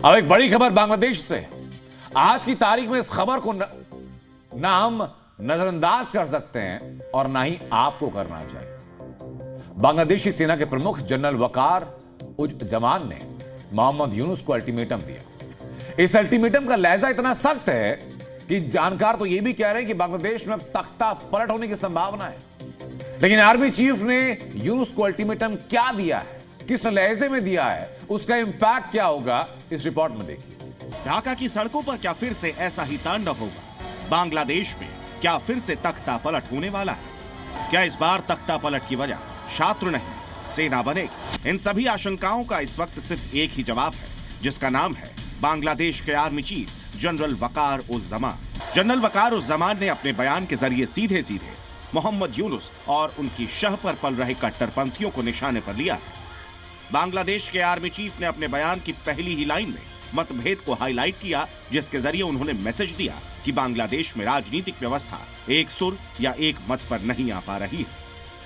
अब एक बड़ी खबर बांग्लादेश से। आज की तारीख में इस खबर को ना हम नजरअंदाज कर सकते हैं और ना ही आपको करना चाहिए। बांग्लादेशी सेना के प्रमुख जनरल वकार उज जमान ने मोहम्मद यूनुस को अल्टीमेटम दिया। इस अल्टीमेटम का लहजा इतना सख्त है कि जानकार तो यह भी कह रहे हैं कि बांग्लादेश में तख्ता पलट होने की संभावना है। लेकिन आर्मी चीफ ने यूनुस को अल्टीमेटम क्या दिया है, किस लहजे में दिया है, उसका इंपैक्ट क्या होगा, इस रिपोर्ट में देखिए। ढाका की सड़कों पर क्या फिर से ऐसा ही तांडव होगा? बांग्लादेश में क्या फिर से तख्ता पलट होने वाला है? क्या इस बार तख्ता पलट की वजह छात्र नहीं सेना बनेगी? इन सभी आशंकाओं का इस वक्त सिर्फ एक ही जवाब है, जिसका नाम है बांग्लादेश के आर्मी चीफ जनरल वकार उज जमान। जनरल वकार उज जमान ने अपने बयान के जरिए सीधे सीधे मोहम्मद यूनुस और उनकी शह पर पल रहे कट्टरपंथियों को निशाने पर लिया है। बांग्लादेश के आर्मी चीफ ने अपने बयान की पहली ही लाइन में मतभेद को हाईलाइट किया, जिसके जरिए उन्होंने मैसेज दिया कि बांग्लादेश में राजनीतिक व्यवस्था एक सुर या एक मत पर नहीं आ पा रही है।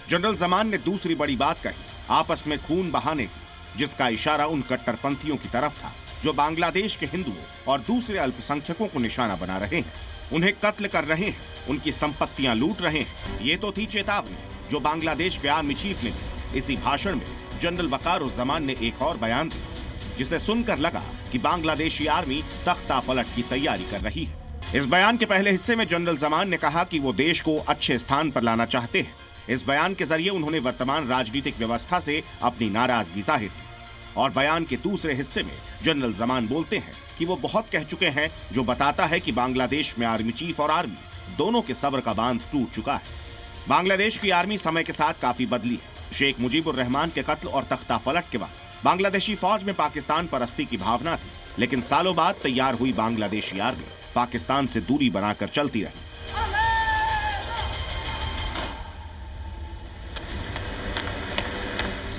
जनरल जमान ने दूसरी बड़ी बात कही, आपस में खून बहाने की, जिसका इशारा उन कट्टरपंथियों की तरफ था जो बांग्लादेश के हिंदुओं और दूसरे अल्पसंख्यकों को निशाना बना रहे हैं, उन्हें कत्ल कर रहे हैं, उनकी संपत्तियां लूट रहे हैं। ये तो थी चेतावनी जो बांग्लादेश के आर्मी चीफ ने दी। इसी भाषण में जनरल वकार उज जमान ने एक और बयान दिया, जिसे सुनकर लगा कि बांग्लादेशी आर्मी तख्ता पलट की तैयारी कर रही है। इस बयान के पहले हिस्से में जनरल जमान ने कहा कि वो देश को अच्छे स्थान पर लाना चाहते हैं। इस बयान के जरिए उन्होंने वर्तमान राजनीतिक व्यवस्था से अपनी नाराजगी जाहिर की। और बयान के दूसरे हिस्से में जनरल जमान बोलते हैं कि वो बहुत कह चुके हैं, जो बताता है कि बांग्लादेश में आर्मी चीफ और आर्मी दोनों के सब्र का बांध टूट चुका है। बांग्लादेश की आर्मी समय के साथ काफी बदली है। शेख मुजीबुर रहमान के कत्ल और तख्ता पलट के बाद बांग्लादेशी फौज में पाकिस्तान परस्ती की भावना थी, लेकिन सालों बाद तैयार हुई बांग्लादेशी आर्मी पाकिस्तान से दूरी बनाकर चलती रही।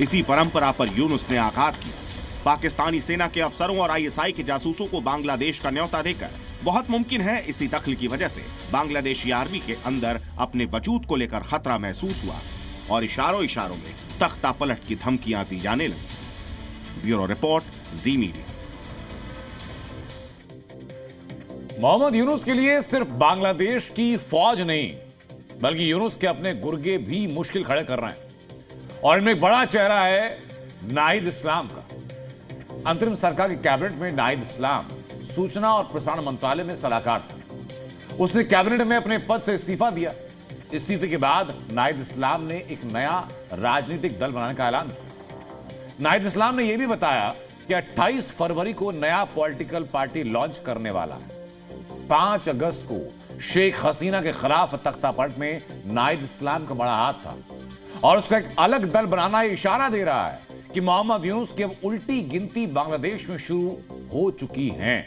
इसी परंपरा पर यूनुस ने आघात किया। पाकिस्तानी सेना के अफसरों और आईएसआई के जासूसों को बांग्लादेश का न्योता देकर बहुत मुमकिन है इसी दखल की वजह से बांग्लादेशी आर्मी के अंदर अपने वजूद को लेकर खतरा महसूस हुआ और इशारों इशारों में तख्ता पलट की धमकियां दी जाने लगी। ब्यूरो रिपोर्ट, जी मीडिया। मोहम्मद यूनुस के लिए सिर्फ बांग्लादेश की फौज नहीं, बल्कि यूनुस के अपने गुर्गे भी मुश्किल खड़े कर रहे हैं। और इनमें एक बड़ा चेहरा है नाहिद इस्लाम का। अंतरिम सरकार की कैबिनेट में नाहिद इस्लाम सूचना और प्रसारण मंत्रालय में सलाहकार था। उसने कैबिनेट में अपने पद से इस्तीफा दिया। इस्तीफे के बाद नाहिद इस्लाम ने एक नया राजनीतिक दल बनाने का ऐलान किया। नाहिद इस्लाम ने यह भी बताया कि 28 फरवरी को नया पॉलिटिकल पार्टी लॉन्च करने वाला है। 5 अगस्त को शेख हसीना के खिलाफ तख्तापलट में नाहिद इस्लाम का बड़ा हाथ था और उसका एक अलग दल बनाना इशारा दे रहा है कि मोहम्मद यूनुस की अब उल्टी गिनती बांग्लादेश में शुरू हो चुकी है।